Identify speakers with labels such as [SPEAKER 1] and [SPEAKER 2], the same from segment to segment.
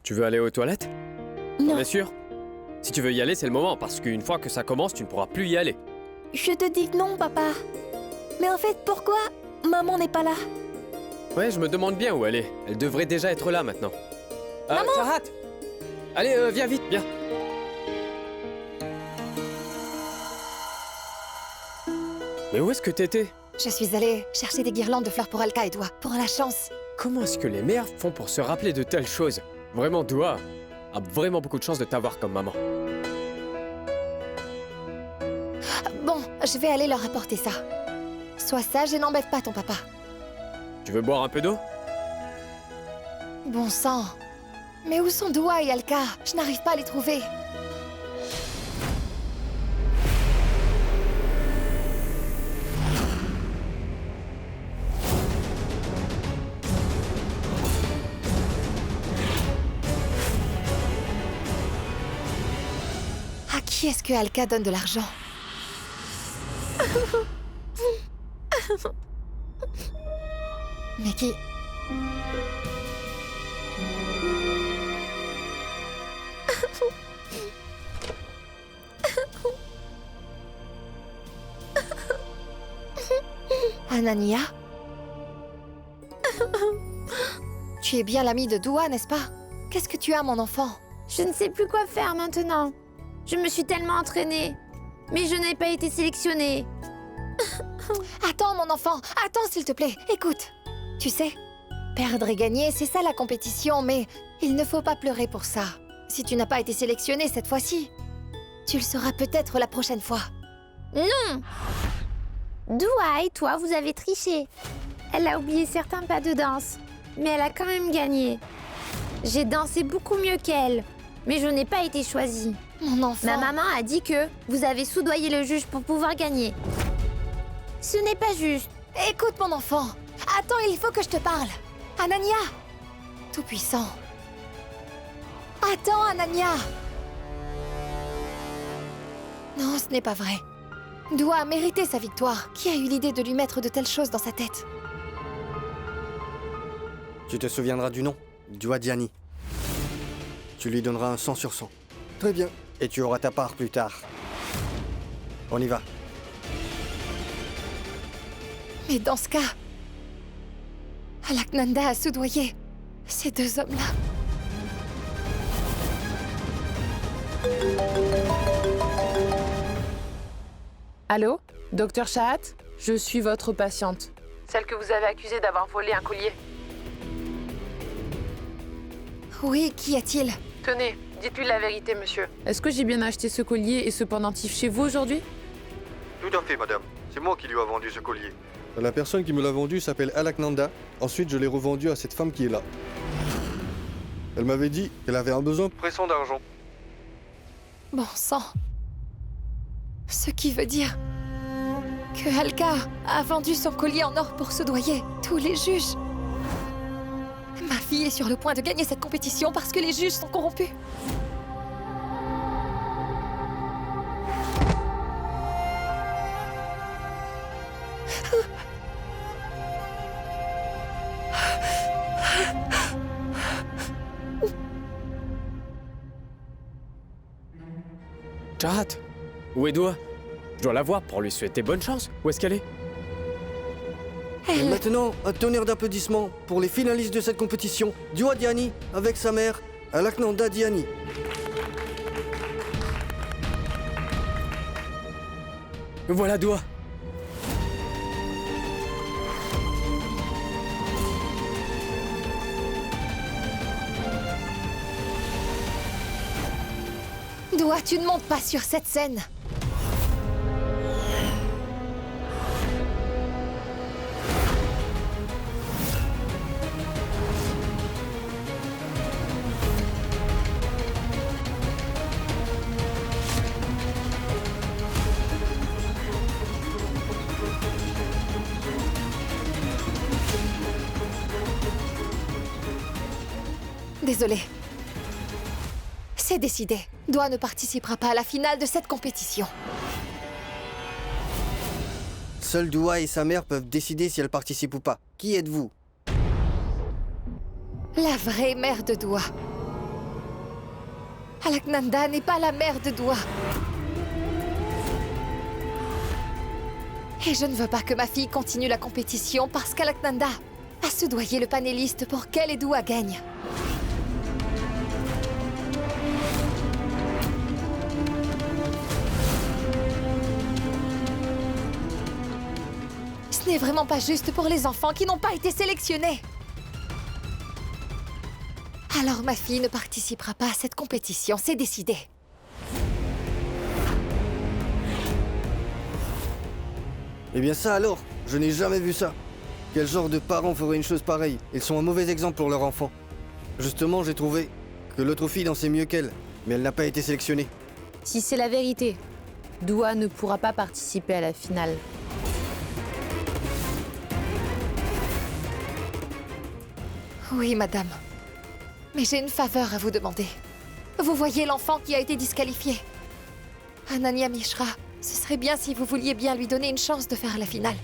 [SPEAKER 1] Tu veux aller aux toilettes?
[SPEAKER 2] Non,
[SPEAKER 1] Bien sûr. Si tu veux y aller, c'est le moment, parce qu'une fois que ça commence, tu ne pourras plus y aller.
[SPEAKER 2] je te dis que non, papa. Mais en fait, pourquoi maman n'est pas là?
[SPEAKER 1] Ouais, je me demande bien où elle est. Elle devrait déjà être là maintenant.
[SPEAKER 2] Maman!
[SPEAKER 1] Chahat! Allez, viens vite, viens. Mais où est-ce que t'étais?
[SPEAKER 2] Je suis allée chercher des guirlandes de fleurs pour Alka et toi, pour la chance.
[SPEAKER 1] Comment est-ce que les mères font pour se rappeler de telles choses? Vraiment, Doua a vraiment beaucoup de chance de t'avoir comme maman.
[SPEAKER 2] Bon, je vais aller leur apporter ça. Sois sage et n'embête pas ton papa.
[SPEAKER 1] Tu veux boire un peu d'eau?
[SPEAKER 2] Bon sang. Mais où sont Doua et Alka? Je n'arrive pas à les trouver. À qui est-ce que Alka donne de l'argent? Mais qui... Anania? Tu es bien l'ami de Doua, n'est-ce pas? Qu'est-ce que tu as, mon enfant?
[SPEAKER 3] Je ne sais plus quoi faire maintenant. Je me suis tellement entraînée. Mais je n'ai pas été sélectionnée.
[SPEAKER 2] Attends, mon enfant, attends, s'il te plaît. Écoute, tu sais, perdre et gagner, c'est ça la compétition, mais il ne faut pas pleurer pour ça. Si tu n'as pas été sélectionné cette fois-ci, tu le seras peut-être la prochaine fois.
[SPEAKER 3] Non! Doua et toi, vous avez triché. Elle a oublié certains pas de danse, mais elle a quand même gagné. J'ai dansé beaucoup mieux qu'elle, mais je n'ai pas été choisie.
[SPEAKER 2] Mon enfant...
[SPEAKER 3] Ma maman a dit que vous avez soudoyé le juge pour pouvoir gagner. Ce n'est pas juste.
[SPEAKER 2] Écoute, mon enfant. Attends, il faut que je te parle. Anania! Tout-puissant. Attends, Anania! Non, ce n'est pas vrai. Doua a mérité sa victoire. Qui a eu l'idée de lui mettre de telles choses dans sa tête?
[SPEAKER 4] Tu te souviendras du nom, Doua Diani. Tu lui donneras un 100 sur 100. Très bien. Et tu auras ta part plus tard. On y va.
[SPEAKER 2] Mais dans ce cas, Alaknanda a soudoyé ces deux hommes-là.
[SPEAKER 5] Allô? Docteur Chahat? Je suis votre patiente. Celle que vous avez accusée d'avoir volé un collier.
[SPEAKER 2] Oui, qu'y a-t-il?
[SPEAKER 5] Tenez, dites-lui la vérité, monsieur. Est-ce que j'ai bien acheté ce collier et ce pendentif chez vous aujourd'hui?
[SPEAKER 6] Tout à fait, madame. C'est moi qui lui ai vendu ce collier. La personne qui me l'a vendu s'appelle Alaknanda. Ensuite, je l'ai revendu à cette femme qui est là. Elle m'avait dit qu'elle avait un besoin pressant d'argent.
[SPEAKER 2] Bon sang. Ce qui veut dire que Alka a vendu son collier en or pour soudoyer tous les juges. Ma fille est sur le point de gagner cette compétition parce que les juges sont corrompus.
[SPEAKER 1] Chahat! Où est Doua? Je dois la voir pour lui souhaiter bonne chance. Où est-ce qu'elle est?
[SPEAKER 4] Et maintenant, un tonnerre d'applaudissements pour les finalistes de cette compétition. Doua Diani avec sa mère, Alaknanda Diani.
[SPEAKER 1] Voilà Doua!
[SPEAKER 2] Doua, tu ne montes pas sur cette scène. Désolée. C'est décidé. Doua ne participera pas à la finale de cette compétition.
[SPEAKER 4] Seul Doua et sa mère peuvent décider si elle participe ou pas. Qui êtes-vous?
[SPEAKER 2] La vraie mère de Doua. Alaknanda n'est pas la mère de Dua. Et je ne veux pas que ma fille continue la compétition parce qu'Alaknanda a soudoyé le panéliste pour qu'elle et Dua gagnent. Ce n'est vraiment pas juste pour les enfants qui n'ont pas été sélectionnés. Alors ma fille ne participera pas à cette compétition, c'est décidé.
[SPEAKER 4] Eh bien ça alors, je n'ai jamais vu ça. Quel genre de parents ferait une chose pareille? Ils sont un mauvais exemple pour leur enfant. Justement, j'ai trouvé que l'autre fille dansait mieux qu'elle, mais elle n'a pas été sélectionnée.
[SPEAKER 5] Si c'est la vérité, Dua ne pourra pas participer à la finale.
[SPEAKER 2] Oui, madame. Mais j'ai une faveur à vous demander. Vous voyez l'enfant qui a été disqualifié? Ananya Mishra, ce serait bien si vous vouliez bien lui donner une chance de faire la finale.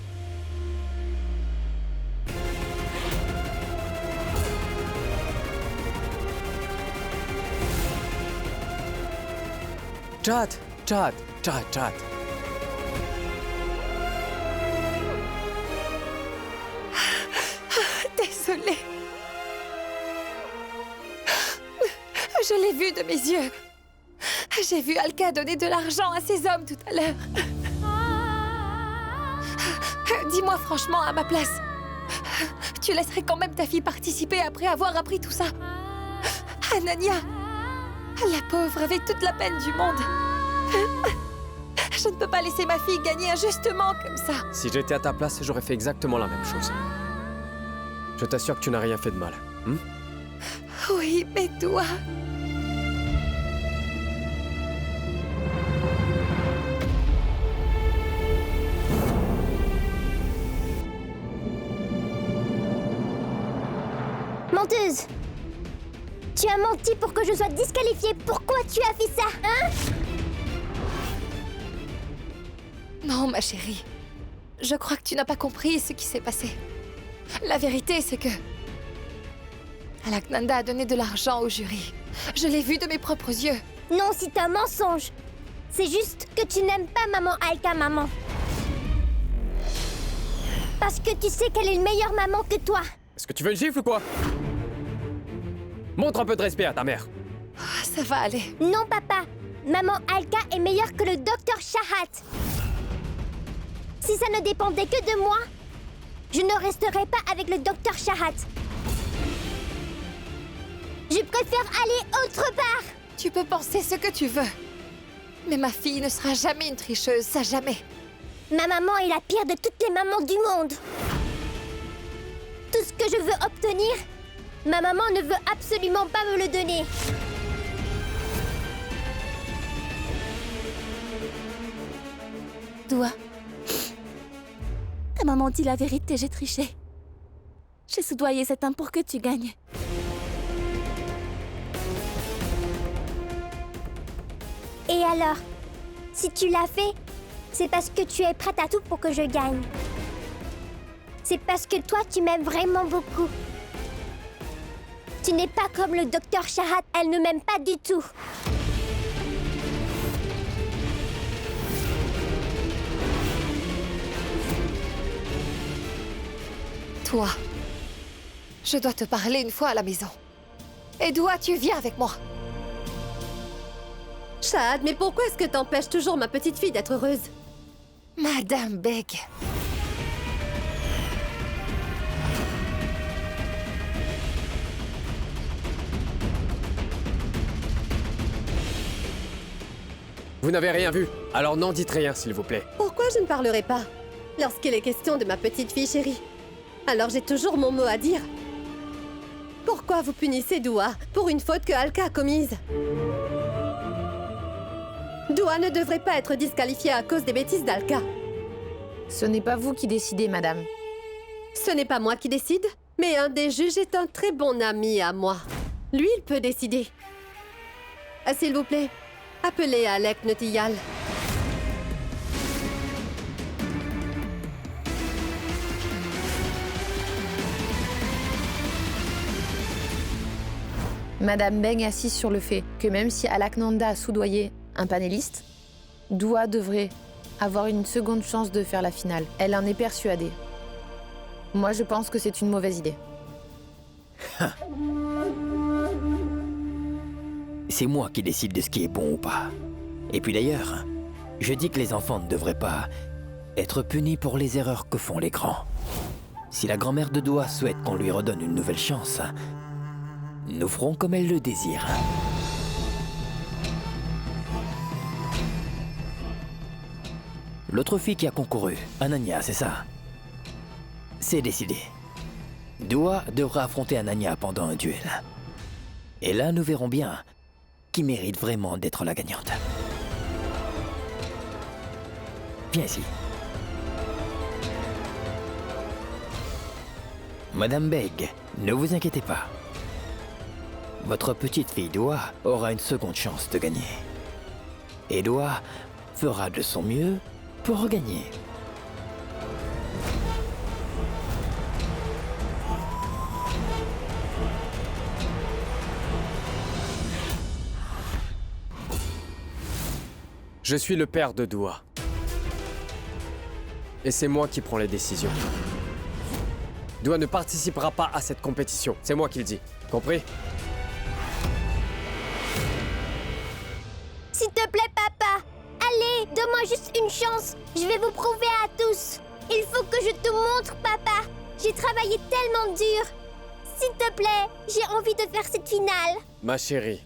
[SPEAKER 1] Chat.
[SPEAKER 2] Désolée. Je l'ai vu de mes yeux. J'ai vu Alka donner de l'argent à ses hommes tout à l'heure. Dis-moi franchement, à ma place, tu laisserais quand même ta fille participer après avoir appris tout ça? Ananya, la pauvre, avec toute la peine du monde. Je ne peux pas laisser ma fille gagner injustement comme ça.
[SPEAKER 1] Si j'étais à ta place, j'aurais fait exactement la même chose. Je t'assure que tu n'as rien fait de mal.
[SPEAKER 2] Oui, mais toi...
[SPEAKER 3] Menteuse! Tu as menti pour que je sois disqualifiée. Pourquoi tu as fait ça, hein?
[SPEAKER 2] Non, ma chérie. Je crois que tu n'as pas compris ce qui s'est passé. La vérité, c'est que... Alaknanda a donné de l'argent au jury. Je l'ai vu de mes propres yeux.
[SPEAKER 3] Non, c'est un mensonge. C'est juste que tu n'aimes pas maman Alka, maman. Parce que tu sais qu'elle est une meilleure maman que toi.
[SPEAKER 1] Est-ce que tu veux une gifle ou quoi? Montre un peu de respect à ta mère.
[SPEAKER 2] Ah, ça va aller.
[SPEAKER 3] Non, papa. Maman Alka est meilleure que le docteur Shahat. Si ça ne dépendait que de moi, je ne resterais pas avec le docteur Shahat. Je préfère aller autre part.
[SPEAKER 2] Tu peux penser ce que tu veux. Mais ma fille ne sera jamais une tricheuse, ça jamais.
[SPEAKER 3] Ma maman est la pire de toutes les mamans du monde. Tout ce que je veux obtenir, ma maman ne veut absolument pas me le donner.
[SPEAKER 7] Dua. Ta maman dit la vérité, j'ai triché. J'ai soudoyé cet homme pour que tu gagnes.
[SPEAKER 3] Et alors, si tu l'as fait, c'est parce que tu es prête à tout pour que je gagne. C'est parce que toi, tu m'aimes vraiment beaucoup. Tu n'es pas comme le docteur Shahat, elle ne m'aime pas du tout.
[SPEAKER 2] Toi, je dois te parler une fois à la maison. Et Dua, tu viens avec moi.
[SPEAKER 8] Shahad, mais pourquoi est-ce que t'empêches toujours ma petite fille d'être heureuse?
[SPEAKER 2] Madame Beg.
[SPEAKER 1] Vous n'avez rien vu, alors n'en dites rien, s'il vous plaît.
[SPEAKER 8] Pourquoi je ne parlerai pas lorsqu'il est question de ma petite fille chérie? Alors j'ai toujours mon mot à dire. Pourquoi vous punissez Dua pour une faute que Alka a commise? Dua ne devrait pas être disqualifiée à cause des bêtises d'Alka.
[SPEAKER 5] Ce n'est pas vous qui décidez, madame.
[SPEAKER 8] Ce n'est pas moi qui décide, mais un des juges est un très bon ami à moi. Lui, il peut décider. S'il vous plaît, appelez Alek Notiyal.
[SPEAKER 5] Madame Beg insiste sur le fait que même si Alaknanda a soudoyé un panéliste, Dua devrait avoir une seconde chance de faire la finale. Elle en est persuadée. Moi, je pense que c'est une mauvaise idée.
[SPEAKER 9] C'est moi qui décide de ce qui est bon ou pas. Et puis d'ailleurs, je dis que les enfants ne devraient pas être punis pour les erreurs que font les grands. Si la grand-mère de Dua souhaite qu'on lui redonne une nouvelle chance, nous ferons comme elle le désire. L'autre fille qui a concouru, Ananya, c'est ça? C'est décidé. Dua devra affronter Ananya pendant un duel. Et là, nous verrons bien qui mérite vraiment d'être la gagnante. Viens ici. Madame Beg, ne vous inquiétez pas. Votre petite fille Dua aura une seconde chance de gagner. Et Dua fera de son mieux pour gagner.
[SPEAKER 1] Je suis le père de Dua. Et c'est moi qui prends les décisions. Dua ne participera pas à cette compétition. C'est moi qui le dis. Compris?
[SPEAKER 3] S'il te plaît, papa. Allez, donne-moi juste une chance. Je vais vous prouver à tous. Il faut que je te montre, papa. J'ai travaillé tellement dur. S'il te plaît, j'ai envie de faire cette finale.
[SPEAKER 1] Ma chérie,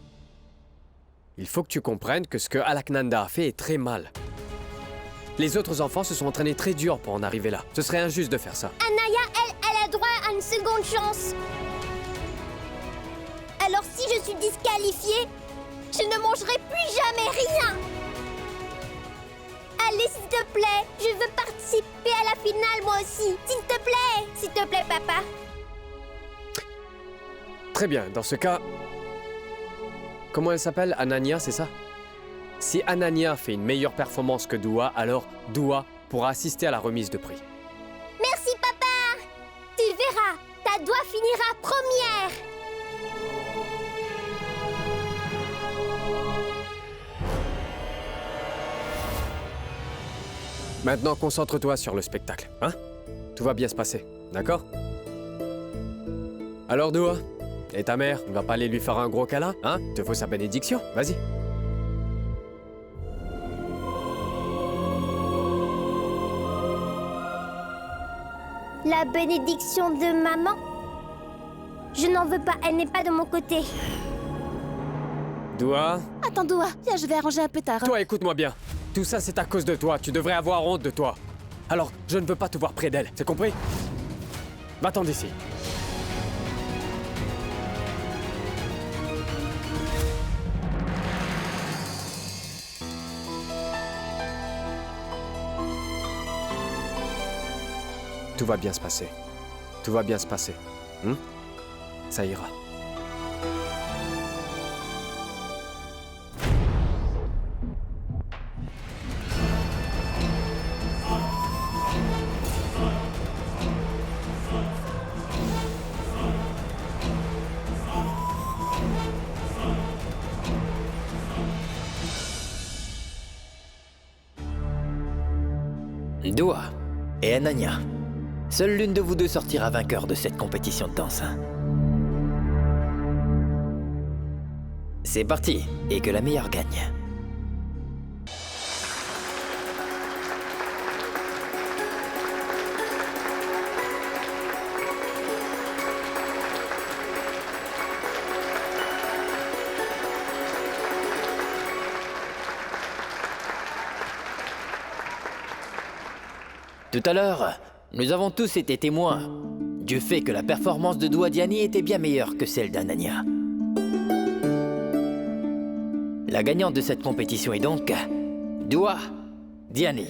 [SPEAKER 1] il faut que tu comprennes que ce que Alaknanda a fait est très mal. Les autres enfants se sont entraînés très dur pour en arriver là. Ce serait injuste de faire ça.
[SPEAKER 3] Anaya, elle a droit à une seconde chance. Alors si je suis disqualifiée, je ne mangerai plus jamais rien. Allez, s'il te plaît, je veux participer à la finale moi aussi. S'il te plaît, papa.
[SPEAKER 1] Très bien, dans ce cas... Comment elle s'appelle? Ananya, c'est ça? Si Ananya fait une meilleure performance que Dua, alors Dua pourra assister à la remise de prix.
[SPEAKER 3] Merci, papa. Tu verras, ta Dua finira première.
[SPEAKER 1] Maintenant, concentre-toi sur le spectacle, hein? Tout va bien se passer, d'accord? Alors, Dua, et ta mère, ne va pas aller lui faire un gros câlin, hein? Te faut sa bénédiction, vas-y.
[SPEAKER 3] La bénédiction de maman? Je n'en veux pas, elle n'est pas de mon côté.
[SPEAKER 1] Dua,
[SPEAKER 7] Attends, Dua, viens, je vais arranger un pétard.
[SPEAKER 1] toi, écoute-moi bien. Tout ça, c'est à cause de toi. Tu devrais avoir honte de toi. Alors, je ne veux pas te voir près d'elle, c'est compris? Va-t'en d'ici. Tout va bien se passer. Tout va bien se passer. Ça ira.
[SPEAKER 9] Dua et Ananya. Seule l'une de vous deux sortira vainqueur de cette compétition de danse. C'est parti, et que la meilleure gagne. Tout à l'heure, nous avons tous été témoins du fait que la performance de Dua Diani était bien meilleure que celle d'Ananya. La gagnante de cette compétition est donc Dua Diani.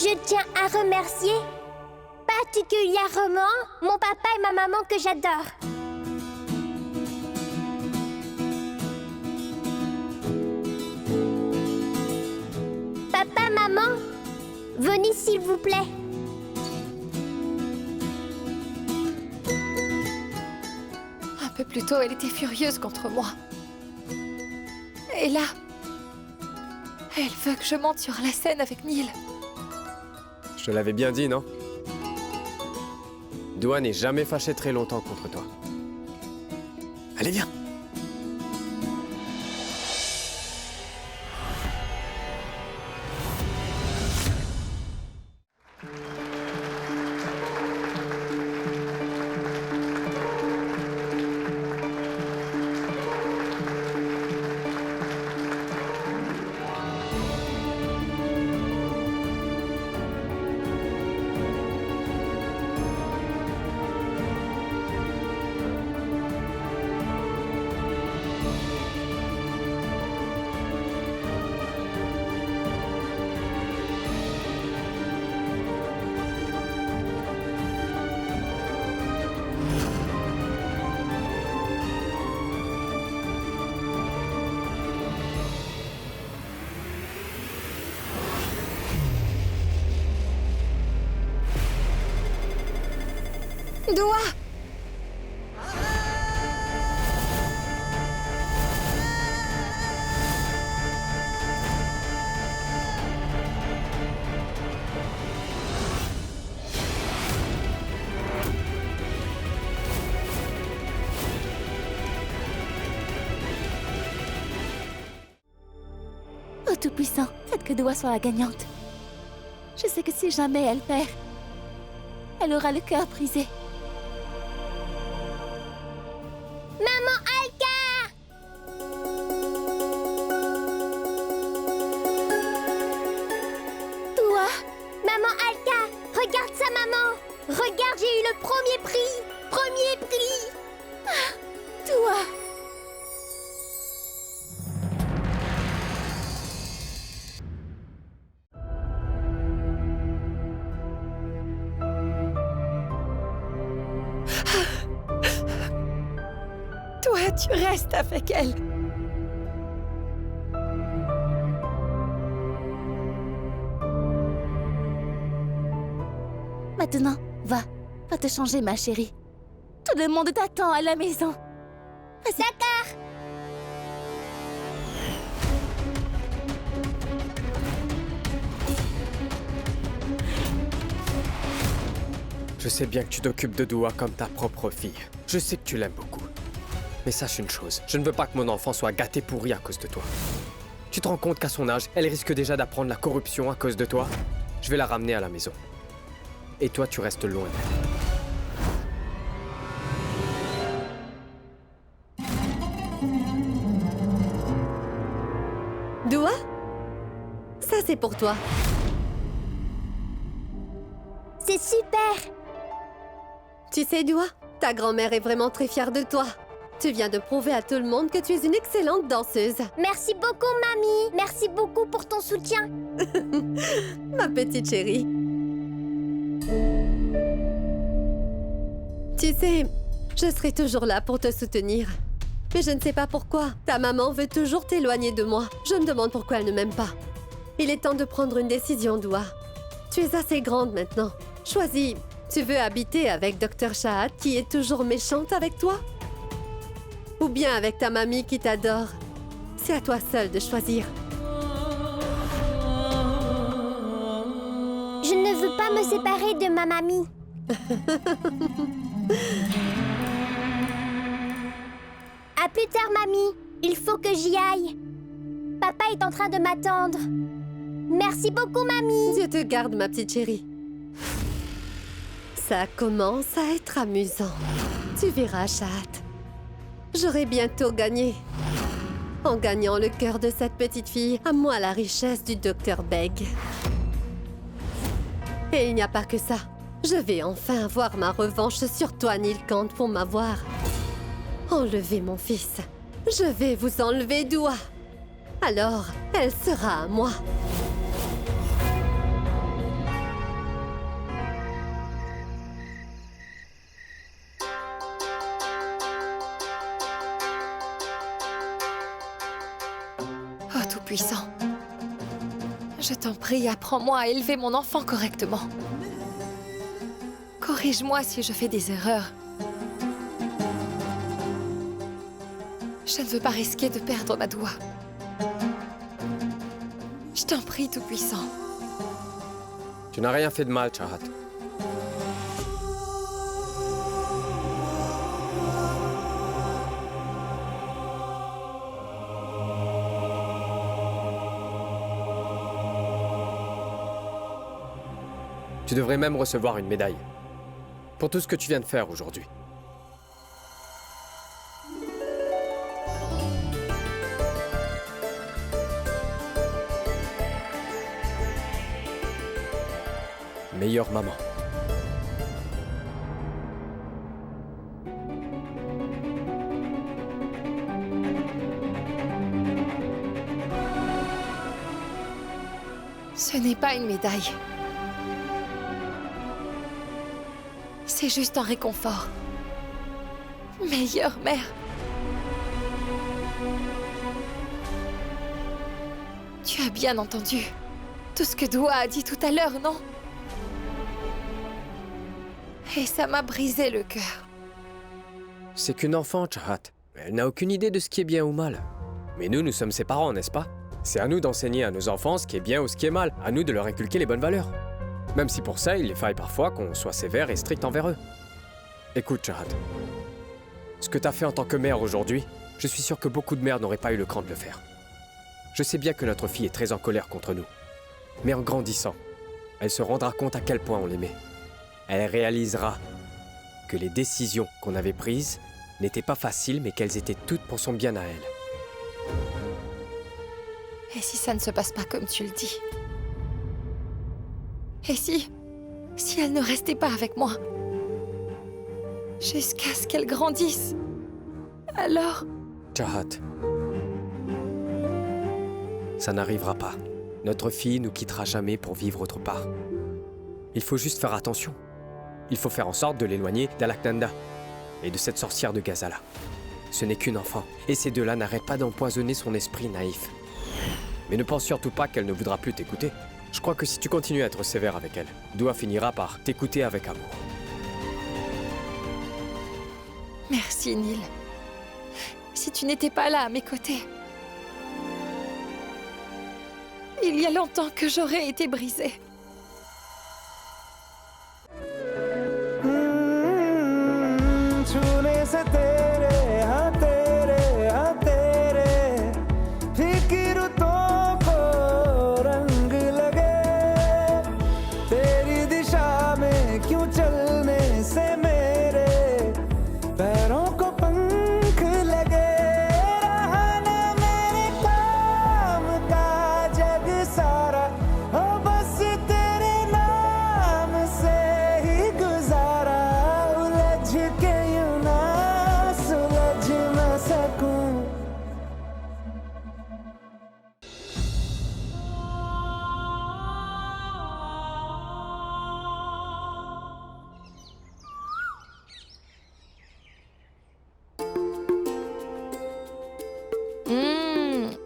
[SPEAKER 10] Je tiens à remercier particulièrement mon papa et ma maman que j'adore. Papa, maman, venez s'il vous plaît.
[SPEAKER 2] Un peu plus tôt, elle était furieuse contre moi. Et là, elle veut que je monte sur la scène avec Neil.
[SPEAKER 1] Je te l'avais bien dit, non? Dua n'est jamais fâché très longtemps contre toi. Allez, viens!
[SPEAKER 2] Dua!
[SPEAKER 7] Oh Tout-Puissant, faites que Dua soit la gagnante. Je sais que si jamais elle perd, elle aura le cœur brisé.
[SPEAKER 10] Maman Alka!
[SPEAKER 7] Dua!
[SPEAKER 10] Maman Alka! Regarde ça, maman! Regarde, j'ai eu le premier prix! Premier prix!
[SPEAKER 7] Dua!
[SPEAKER 2] Toi, tu restes avec elle.
[SPEAKER 7] Maintenant, va te changer, ma chérie. Tout le monde t'attend à la maison.
[SPEAKER 10] D'accord!
[SPEAKER 1] Je sais bien que tu t'occupes de Dua comme ta propre fille. Je sais que tu l'aimes beaucoup. Mais sache une chose, je ne veux pas que mon enfant soit gâté pourri à cause de toi. Tu te rends compte qu'à son âge, elle risque déjà d'apprendre la corruption à cause de toi? Je vais la ramener à la maison. Et toi, tu restes loin d'elle.
[SPEAKER 8] Dua? Ça, c'est pour toi.
[SPEAKER 10] C'est super!
[SPEAKER 8] Tu sais, Dua, ta grand-mère est vraiment très fière de toi. Tu viens de prouver à tout le monde que tu es une excellente danseuse.
[SPEAKER 10] Merci beaucoup, mamie! Merci beaucoup pour ton soutien!
[SPEAKER 8] Ma petite chérie. Tu sais, je serai toujours là pour te soutenir. Mais je ne sais pas pourquoi. Ta maman veut toujours t'éloigner de moi. Je me demande pourquoi elle ne m'aime pas. Il est temps de prendre une décision, Dua. Tu es assez grande maintenant. Choisis. Tu veux habiter avec Dr. Shahad, qui est toujours méchante avec toi? Ou bien avec ta mamie qui t'adore? C'est à toi seule de choisir.
[SPEAKER 10] Je ne veux pas me séparer de ma mamie. À plus tard, mamie. Il faut que j'y aille. Papa est en train de m'attendre. Merci beaucoup, mamie.
[SPEAKER 8] Dieu te garde, ma petite chérie. Ça commence à être amusant. Tu verras, Shahad. J'aurai bientôt gagné. En gagnant le cœur de cette petite fille, à moi la richesse du Dr. Beg. Et il n'y a pas que ça. Je vais enfin avoir ma revanche sur toi, Nilkant, pour m'avoir enlevé mon fils. Je vais vous enlever Dua. Alors, elle sera à moi.
[SPEAKER 2] Je t'en prie, apprends-moi à élever mon enfant correctement. Corrige-moi si je fais des erreurs. Je ne veux pas risquer de perdre ma Doua. Je t'en prie, Tout-Puissant.
[SPEAKER 1] Tu n'as rien fait de mal, Chahat. Tu devrais même recevoir une médaille. Pour tout ce que tu viens de faire aujourd'hui. Meilleure maman.
[SPEAKER 2] Ce n'est pas une médaille. C'est juste un réconfort. Meilleure mère. Tu as bien entendu tout ce que Doua a dit tout à l'heure, non? Et ça m'a brisé le cœur.
[SPEAKER 1] C'est qu'une enfant, Chahat. Elle n'a aucune idée de ce qui est bien ou mal. Mais nous sommes ses parents, n'est-ce pas? C'est à nous d'enseigner à nos enfants ce qui est bien ou ce qui est mal. À nous de leur inculquer les bonnes valeurs. Même si pour ça, il les faille parfois qu'on soit sévère et strict envers eux. Écoute, Chahat. Ce que t'as fait en tant que mère aujourd'hui, je suis sûr que beaucoup de mères n'auraient pas eu le cran de le faire. Je sais bien que notre fille est très en colère contre nous. Mais en grandissant, elle se rendra compte à quel point on l'aimait. Elle réalisera que les décisions qu'on avait prises n'étaient pas faciles, mais qu'elles étaient toutes pour son bien à elle.
[SPEAKER 2] Et si ça ne se passe pas comme tu le dis? Et si elle ne restait pas avec moi? Jusqu'à ce qu'elle grandisse. Alors...
[SPEAKER 1] Chahat. Ça n'arrivera pas. Notre fille nous quittera jamais pour vivre autre part. Il faut juste faire attention. Il faut faire en sorte de l'éloigner d'Alaknanda et de cette sorcière de Ghazala. Ce n'est qu'une enfant, et ces deux-là n'arrêtent pas d'empoisonner son esprit naïf. Mais ne pense surtout pas qu'elle ne voudra plus t'écouter. Je crois que si tu continues à être sévère avec elle, Doua finira par t'écouter avec amour.
[SPEAKER 2] Merci, Nil. Si tu n'étais pas là à mes côtés... Il y a longtemps que j'aurais été brisée.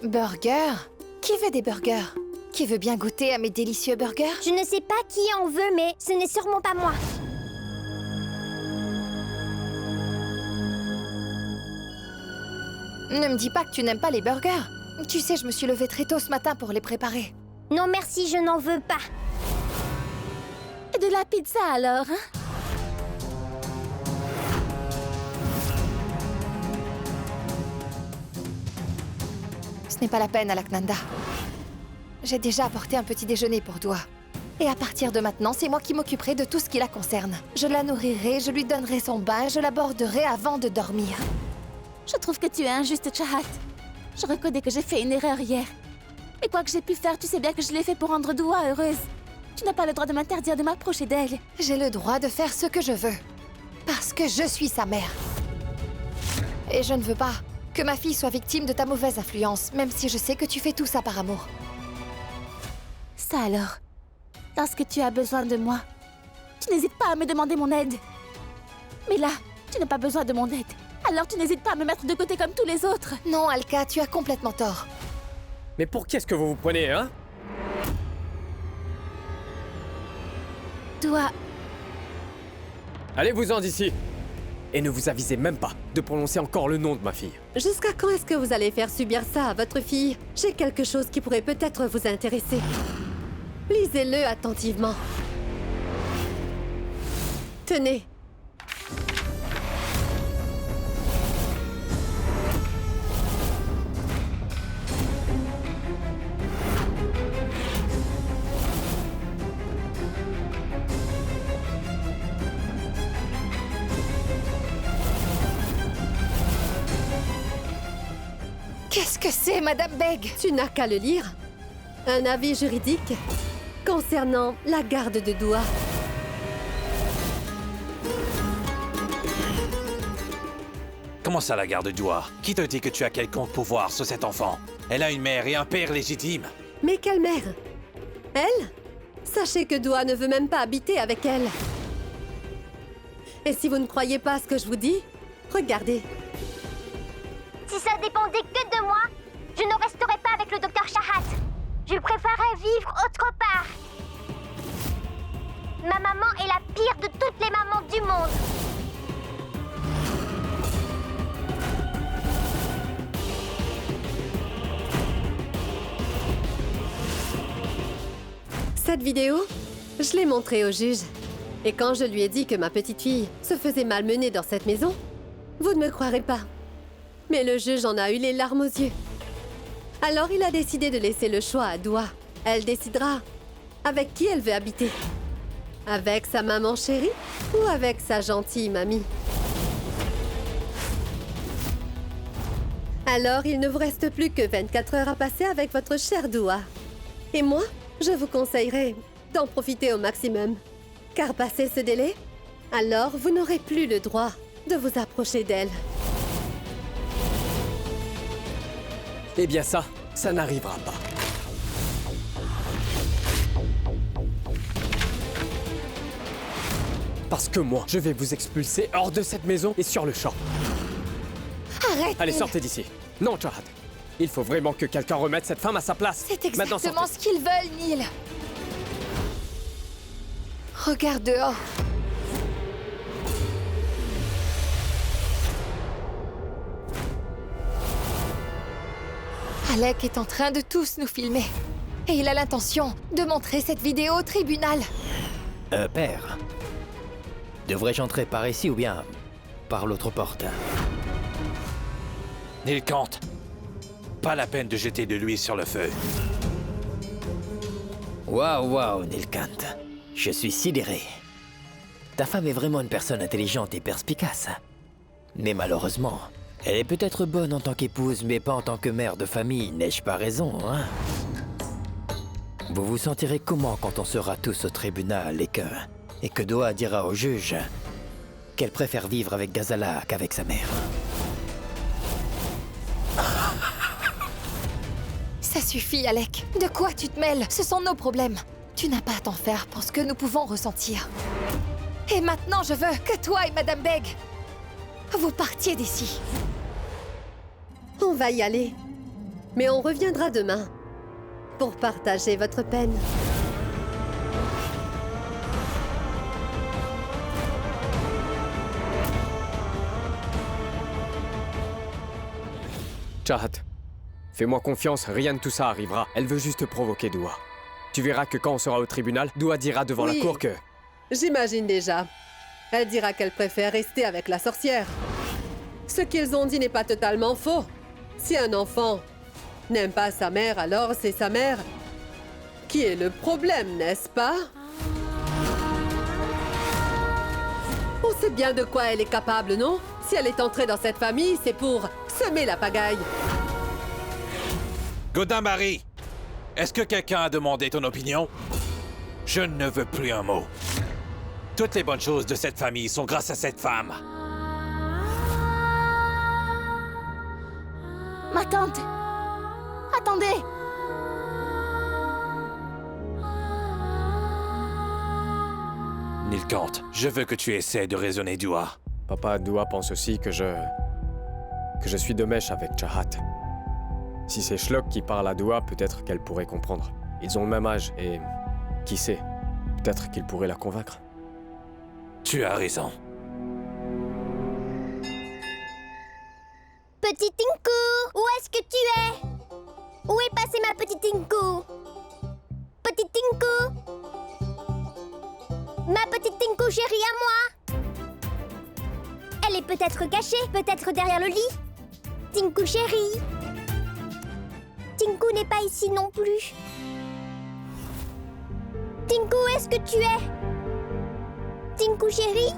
[SPEAKER 2] Burger? Qui veut des burgers? Qui veut bien goûter à mes délicieux burgers?
[SPEAKER 10] Je ne sais pas qui en veut, mais ce n'est sûrement pas moi.
[SPEAKER 2] Ne me dis pas que tu n'aimes pas les burgers. Tu sais, je me suis levée très tôt ce matin pour les préparer.
[SPEAKER 10] Non merci, je n'en veux pas.
[SPEAKER 7] Et de la pizza alors, hein?
[SPEAKER 2] Ce n'est pas la peine, Alaknanda. J'ai déjà apporté un petit déjeuner pour Doua. Et à partir de maintenant, c'est moi qui m'occuperai de tout ce qui la concerne. Je la nourrirai, je lui donnerai son bain, je l'aborderai avant de dormir.
[SPEAKER 7] Je trouve que tu es injuste, Chahat. Je reconnais que j'ai fait une erreur hier. Mais quoi que j'ai pu faire, tu sais bien que je l'ai fait pour rendre Doua heureuse. Tu n'as pas le droit de m'interdire de m'approcher d'elle.
[SPEAKER 2] J'ai le droit de faire ce que je veux. Parce que je suis sa mère. Et je ne veux pas que ma fille soit victime de ta mauvaise influence, même si je sais que tu fais tout ça par amour.
[SPEAKER 7] Ça alors, lorsque tu as besoin de moi, tu n'hésites pas à me demander mon aide. Mais là, tu n'as pas besoin de mon aide. Alors tu n'hésites pas à me mettre de côté comme tous les autres.
[SPEAKER 2] Non, Alka, tu as complètement tort.
[SPEAKER 1] Mais pour qui est-ce que vous vous prenez, hein?
[SPEAKER 3] Doua,
[SPEAKER 1] Allez-vous-en d'ici. Et ne vous avisez même pas de prononcer encore le nom de ma fille.
[SPEAKER 8] Jusqu'à quand est-ce que vous allez faire subir ça à votre fille? J'ai quelque chose qui pourrait peut-être vous intéresser. Lisez-le attentivement. Tenez.
[SPEAKER 2] Qu'est-ce que c'est, Madame Beg?
[SPEAKER 8] Tu n'as qu'à le lire. Un avis juridique concernant la garde de Doua.
[SPEAKER 11] Comment ça, la garde Doua? Qui te dit que tu as quelconque pouvoir sur cet enfant? Elle a une mère et un père légitimes.
[SPEAKER 8] Mais quelle mère? Elle? Sachez que Doua ne veut même pas habiter avec elle. Et si vous ne croyez pas à ce que je vous dis, regardez.
[SPEAKER 10] Si ça dépendait que de moi, je ne resterais pas avec le docteur Shahat. Je préférerais vivre autre part. Ma maman est la pire de toutes les mamans du monde.
[SPEAKER 8] Cette vidéo, je l'ai montrée au juge. Et quand je lui ai dit que ma petite fille se faisait malmener dans cette maison, vous ne me croirez pas. Mais le juge en a eu les larmes aux yeux. Alors il a décidé de laisser le choix à Doua. Elle décidera avec qui elle veut habiter. Avec sa maman chérie ou avec sa gentille mamie. Alors il ne vous reste plus que 24 heures à passer avec votre chère Doua. Et moi, je vous conseillerais d'en profiter au maximum. Car passé ce délai, alors vous n'aurez plus le droit de vous approcher d'elle.
[SPEAKER 1] Eh bien ça n'arrivera pas. Parce que moi, je vais vous expulser hors de cette maison et sur le champ.
[SPEAKER 2] Arrête!
[SPEAKER 1] Allez,
[SPEAKER 2] Neil.
[SPEAKER 1] sortez d'ici. Non, Chahat. Il faut vraiment que quelqu'un remette cette femme à sa place.
[SPEAKER 2] C'est
[SPEAKER 1] Maintenant,
[SPEAKER 2] exactement
[SPEAKER 1] sortez.
[SPEAKER 2] ce qu'ils veulent, Neil. Regarde dehors. Alec est en train de tous nous filmer. Et il a l'intention de montrer cette vidéo au tribunal.
[SPEAKER 9] Père. Devrais-je entrer par ici ou bien par l'autre porte?
[SPEAKER 11] Nilkant, pas la peine de jeter de l'huile sur le feu.
[SPEAKER 9] Waouh, Nilkant. Je suis sidéré. Ta femme est vraiment une personne intelligente et perspicace. Mais malheureusement, elle est peut-être bonne en tant qu'épouse, mais pas en tant que mère de famille. N'ai-je pas raison, hein? Vous vous sentirez comment quand on sera tous au tribunal et que Doua dira au juge qu'elle préfère vivre avec Ghazala qu'avec sa mère?
[SPEAKER 2] Ça suffit, Alec. De quoi tu te mêles? Ce sont nos problèmes. Tu n'as pas à t'en faire pour ce que nous pouvons ressentir. Et maintenant, je veux que toi et Madame Beg, vous partiez d'ici.
[SPEAKER 8] On va y aller. Mais on reviendra demain pour partager votre peine.
[SPEAKER 1] Chahat, fais-moi confiance, rien de tout ça arrivera. Elle veut juste provoquer Doua. Tu verras que quand on sera au tribunal, Doua dira devant
[SPEAKER 8] Oui.
[SPEAKER 1] la cour que...
[SPEAKER 8] J'imagine déjà. Elle dira qu'elle préfère rester avec la sorcière. Ce qu'ils ont dit n'est pas totalement faux. Si un enfant n'aime pas sa mère, alors c'est sa mère qui est le problème, n'est-ce pas? On sait bien de quoi elle est capable, non? Si elle est entrée dans cette famille, c'est pour semer la pagaille.
[SPEAKER 11] Godin Marie, est-ce que quelqu'un a demandé ton opinion? Je ne veux plus un mot. Toutes les bonnes choses de cette famille sont grâce à cette femme.
[SPEAKER 7] Ma tante! Attendez!
[SPEAKER 11] Nilkant, je veux que tu essaies de raisonner Doua.
[SPEAKER 1] Papa Doua pense aussi que je suis de mèche avec Chahat. Si c'est Shlok qui parle à Doua, peut-être qu'elle pourrait comprendre. Ils ont le même âge et... qui sait? Peut-être qu'il pourrait la convaincre.
[SPEAKER 11] Tu as raison.
[SPEAKER 10] Petit Tinku, où est-ce que tu es? Où est passée ma petite Tinku? Petite Tinku? Ma petite Tinku chérie à moi? Elle est peut-être cachée, peut-être derrière le lit. Tinku chérie. Tinku n'est pas ici non plus. Tinku, où est-ce que tu es? Tinku chérie?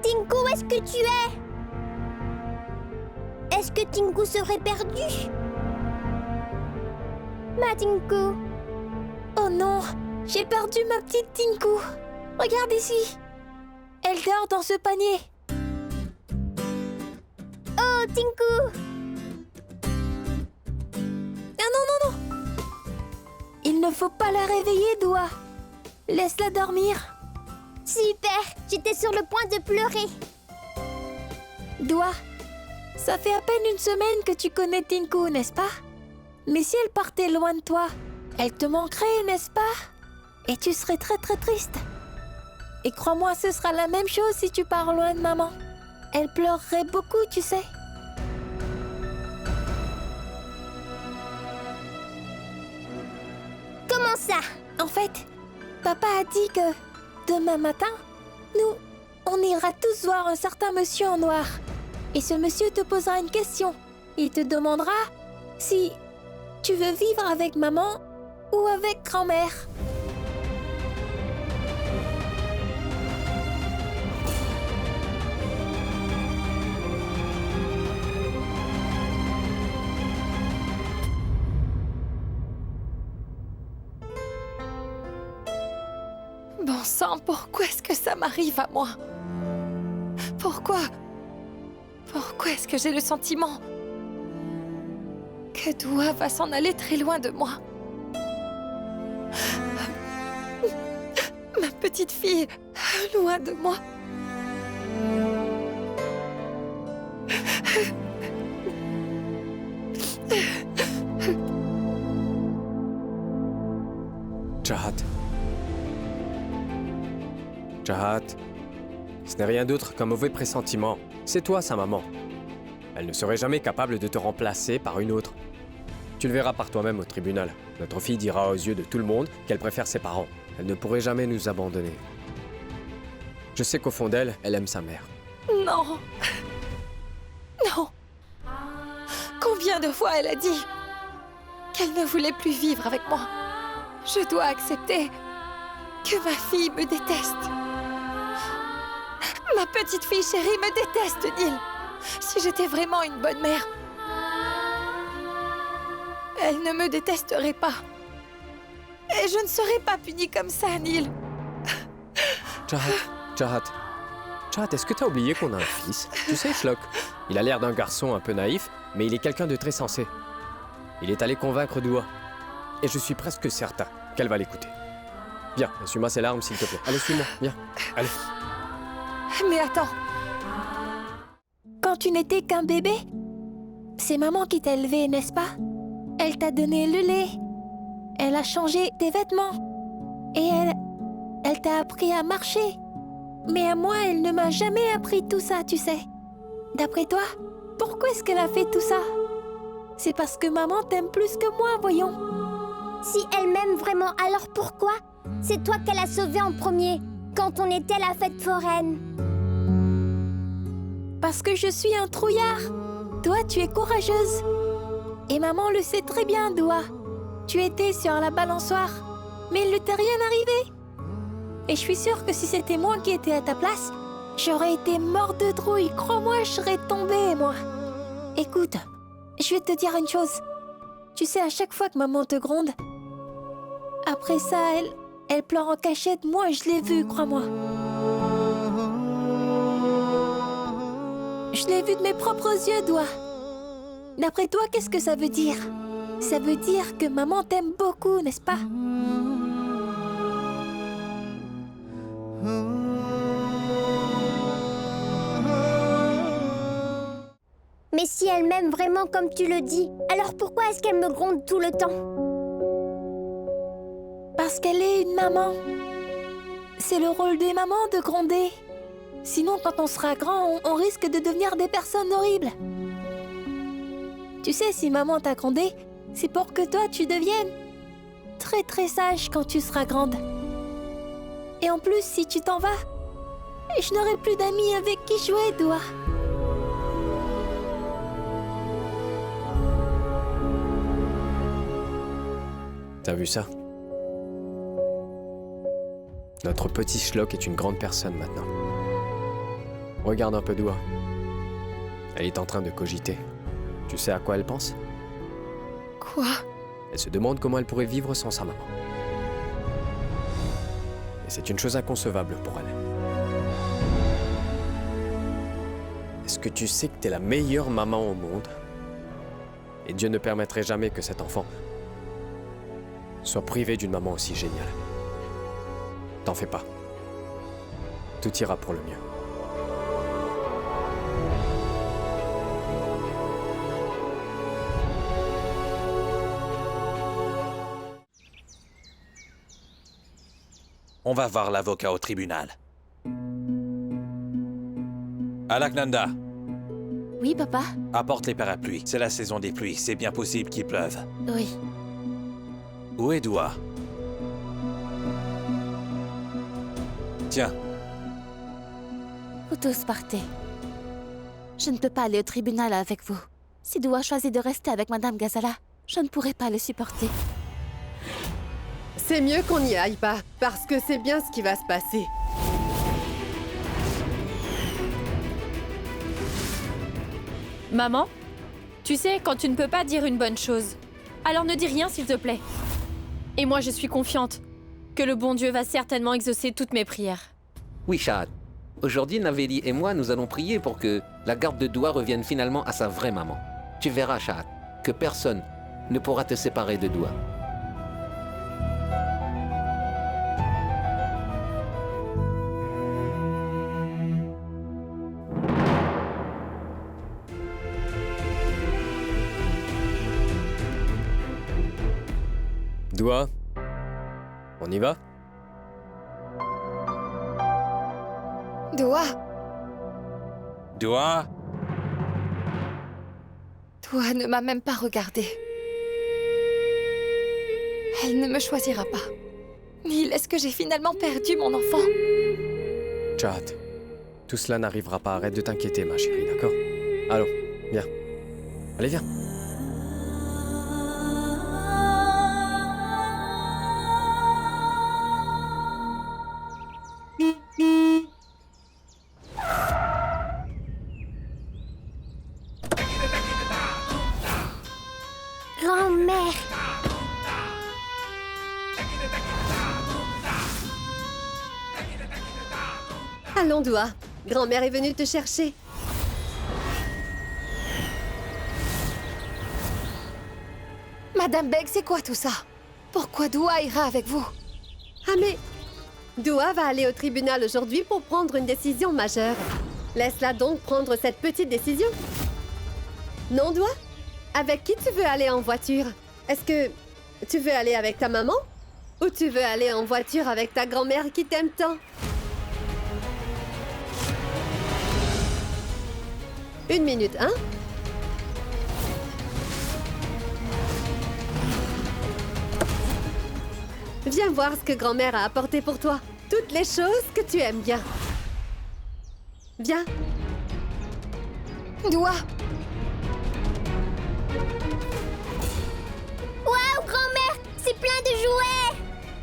[SPEAKER 10] Tinku, où est-ce que tu es? Est-ce que Tinku serait perdue? Ma Tinku.
[SPEAKER 7] Oh non, j'ai perdu ma petite Tinku. Regarde ici. Elle dort dans ce panier.
[SPEAKER 10] Oh, Tinku.
[SPEAKER 7] Ah non, non, non. Il ne faut pas la réveiller, Doua. Laisse-la dormir.
[SPEAKER 10] Super, j'étais sur le point de pleurer.
[SPEAKER 7] Doua, ça fait à peine une semaine que tu connais Tinku, n'est-ce pas? Mais si elle partait loin de toi, elle te manquerait, n'est-ce pas? Et tu serais très très triste. Et crois-moi, ce sera la même chose si tu pars loin de maman. Elle pleurerait beaucoup, tu sais.
[SPEAKER 10] Comment ça?
[SPEAKER 7] En fait, papa a dit que demain matin, on ira tous voir un certain monsieur en noir. Et ce monsieur te posera une question. Il te demandera si tu veux vivre avec maman ou avec grand-mère.
[SPEAKER 2] Bon sang, pourquoi est-ce que ça m'arrive à moi? Pourquoi est-ce que j'ai le sentiment que Doua va s'en aller très loin de moi? Ma petite fille, loin de moi.
[SPEAKER 1] Chahat. Chahat. Ce n'est rien d'autre qu'un mauvais pressentiment. C'est toi, sa maman. Elle ne serait jamais capable de te remplacer par une autre. Tu le verras par toi-même au tribunal. Notre fille dira aux yeux de tout le monde qu'elle préfère ses parents. Elle ne pourrait jamais nous abandonner. Je sais qu'au fond d'elle, elle aime sa mère.
[SPEAKER 2] Non. Non. Combien de fois elle a dit qu'elle ne voulait plus vivre avec moi? Je dois accepter que ma fille me déteste. Ma petite fille chérie me déteste, Neil. Si j'étais vraiment une bonne mère, elle ne me détesterait pas. Et je ne serais pas punie comme ça, Neil.
[SPEAKER 1] Chahat, est-ce que t'as oublié qu'on a un fils? Tu sais, Shlock, il a l'air d'un garçon un peu naïf, mais il est quelqu'un de très sensé. Il est allé convaincre Doua. Et je suis presque certain qu'elle va l'écouter. Viens, essuie-moi ses larmes, s'il te plaît. Allez, suis-moi, viens. Allez.
[SPEAKER 2] Mais attends.
[SPEAKER 7] Quand tu n'étais qu'un bébé, c'est maman qui t'a élevé, n'est-ce pas? Elle t'a donné le lait. Elle a changé tes vêtements. Et elle t'a appris à marcher. Mais à moi, elle ne m'a jamais appris tout ça, tu sais. D'après toi, pourquoi est-ce qu'elle a fait tout ça? C'est parce que maman t'aime plus que moi, voyons.
[SPEAKER 10] Si elle m'aime vraiment, alors pourquoi? C'est toi qu'elle a sauvé en premier, quand on était à la fête foraine.
[SPEAKER 7] Parce que je suis un trouillard. Toi, tu es courageuse. Et maman le sait très bien, Doua. Tu étais sur la balançoire, mais il ne t'est rien arrivé. Et je suis sûre que si c'était moi qui étais à ta place, j'aurais été morte de trouille. Crois-moi, je serais tombée, moi. Écoute, je vais te dire une chose. Tu sais, à chaque fois que maman te gronde, après ça, elle pleure en cachette. Moi, je l'ai vu, crois-moi. Je l'ai vu de mes propres yeux, Doua. D'après toi, qu'est-ce que ça veut dire? Ça veut dire que maman t'aime beaucoup, n'est-ce pas?
[SPEAKER 10] Mais si elle m'aime vraiment comme tu le dis, alors pourquoi est-ce qu'elle me gronde tout le temps?
[SPEAKER 7] Parce qu'elle est une maman. c'est le rôle des mamans de gronder. Sinon, quand on sera grand, on risque de devenir des personnes horribles. Tu sais, si maman t'a grondé, c'est pour que toi, tu deviennes très très sage quand tu seras grande. Et en plus, si tu t'en vas, je n'aurai plus d'amis avec qui jouer, Doua.
[SPEAKER 1] T'as vu ça? Notre petit schlock est une grande personne maintenant. Regarde un peu Doua. Elle est en train de cogiter. Tu sais à quoi elle pense?
[SPEAKER 2] Quoi?
[SPEAKER 1] Elle se demande comment elle pourrait vivre sans sa maman. Et c'est une chose inconcevable pour elle. Est-ce que tu sais que t'es la meilleure maman au monde? Et Dieu ne permettrait jamais que cet enfant soit privé d'une maman aussi géniale. T'en fais pas. Tout ira pour le mieux.
[SPEAKER 11] On va voir l'avocat au tribunal. Alaknanda,
[SPEAKER 7] Oui, papa?
[SPEAKER 11] apporte les parapluies. C'est la saison des pluies. C'est bien possible qu'il pleuve.
[SPEAKER 7] Oui.
[SPEAKER 11] Où est Doua? Tiens,
[SPEAKER 7] Vous tous partez. Je ne peux pas aller au tribunal avec vous. Si Doua choisit de rester avec Madame Ghazala, je ne pourrai pas le supporter.
[SPEAKER 8] C'est mieux qu'on n'y aille pas, parce que c'est bien ce qui va se passer.
[SPEAKER 12] Maman, tu sais, quand tu ne peux pas dire une bonne chose, alors ne dis rien s'il te plaît. Et moi je suis confiante que le bon Dieu va certainement exaucer toutes mes prières.
[SPEAKER 13] Oui, Shahad. Aujourd'hui, Naveli et moi, nous allons prier pour que la garde de Doua revienne finalement à sa vraie maman. Tu verras, Shahad, que personne ne pourra te séparer de Doua.
[SPEAKER 1] Doua, on y va?
[SPEAKER 2] Doua,
[SPEAKER 11] Doua?
[SPEAKER 2] Doua ne m'a même pas regardée. Elle ne me choisira pas. Ni est-ce que j'ai finalement perdu mon enfant?
[SPEAKER 1] Jade, tout cela n'arrivera pas. Arrête de t'inquiéter, ma chérie, d'accord? Allons, viens. Allez, viens.
[SPEAKER 10] Grand-mère.
[SPEAKER 8] Allons, Doua. Grand-mère est venue te chercher.
[SPEAKER 2] Madame Beg, c'est quoi tout ça? Pourquoi Doua ira avec vous?
[SPEAKER 8] Ah mais... Doua va aller au tribunal aujourd'hui pour prendre une décision majeure. Laisse-la donc prendre cette petite décision. Non, Doua? Avec qui tu veux aller en voiture? Est-ce que tu veux aller avec ta maman? Ou tu veux aller en voiture avec ta grand-mère qui t'aime tant? Une minute, hein? Viens voir ce que grand-mère a apporté pour toi. Toutes les choses que tu aimes bien. Viens.
[SPEAKER 2] Doua!
[SPEAKER 10] Waouh, grand-mère, c'est plein de jouets.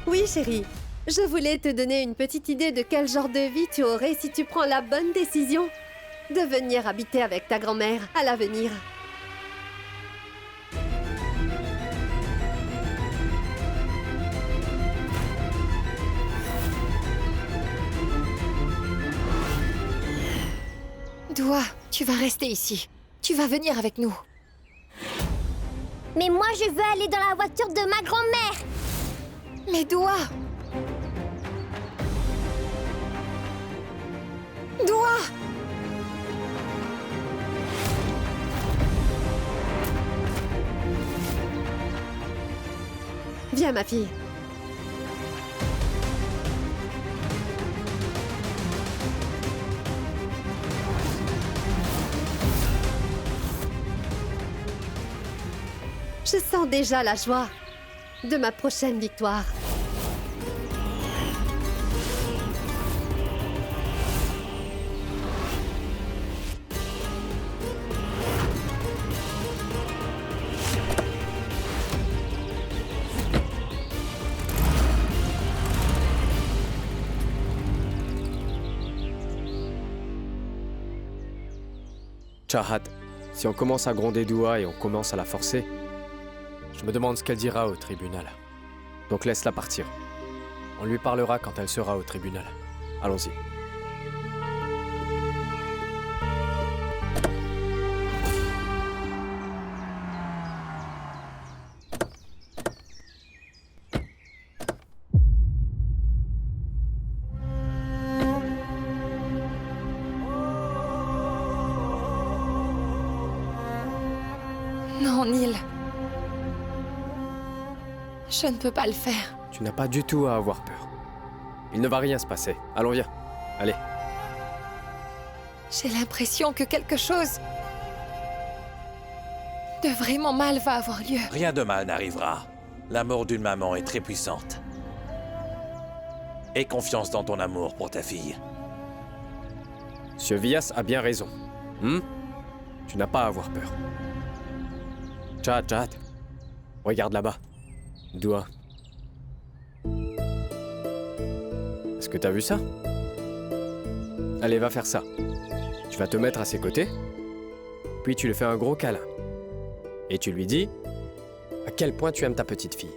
[SPEAKER 8] Oui, chérie. Je voulais te donner une petite idée de quel genre de vie tu aurais si tu prends la bonne décision de venir habiter avec ta grand-mère à l'avenir.
[SPEAKER 2] Doua, tu vas rester ici. Tu vas venir avec nous.
[SPEAKER 10] Mais moi, je veux aller dans la voiture de ma grand-mère.
[SPEAKER 2] Mais Doua! Doua!
[SPEAKER 8] Viens, ma fille. Je sens déjà la joie de ma prochaine victoire.
[SPEAKER 1] Chahat, si on commence à gronder Dua et on commence à la forcer, je me demande ce qu'elle dira au tribunal. Donc laisse-la partir. On lui parlera quand elle sera au tribunal. Allons-y.
[SPEAKER 2] Non, Neil. Je ne peux pas le faire.
[SPEAKER 1] Tu n'as pas du tout à avoir peur. Il ne va rien se passer. Allons, viens. Allez.
[SPEAKER 2] J'ai l'impression que quelque chose de vraiment mal va avoir lieu.
[SPEAKER 11] Rien de mal n'arrivera. La mort d'une maman est très puissante. Aie confiance dans ton amour pour ta fille.
[SPEAKER 1] Monsieur Vias a bien raison. Tu n'as pas à avoir peur. Chahat, regarde là-bas. Dua. Est-ce que t'as vu ça? Allez, va faire ça. Tu vas te mettre à ses côtés, puis tu lui fais un gros câlin. Et tu lui dis à quel point tu aimes ta petite fille.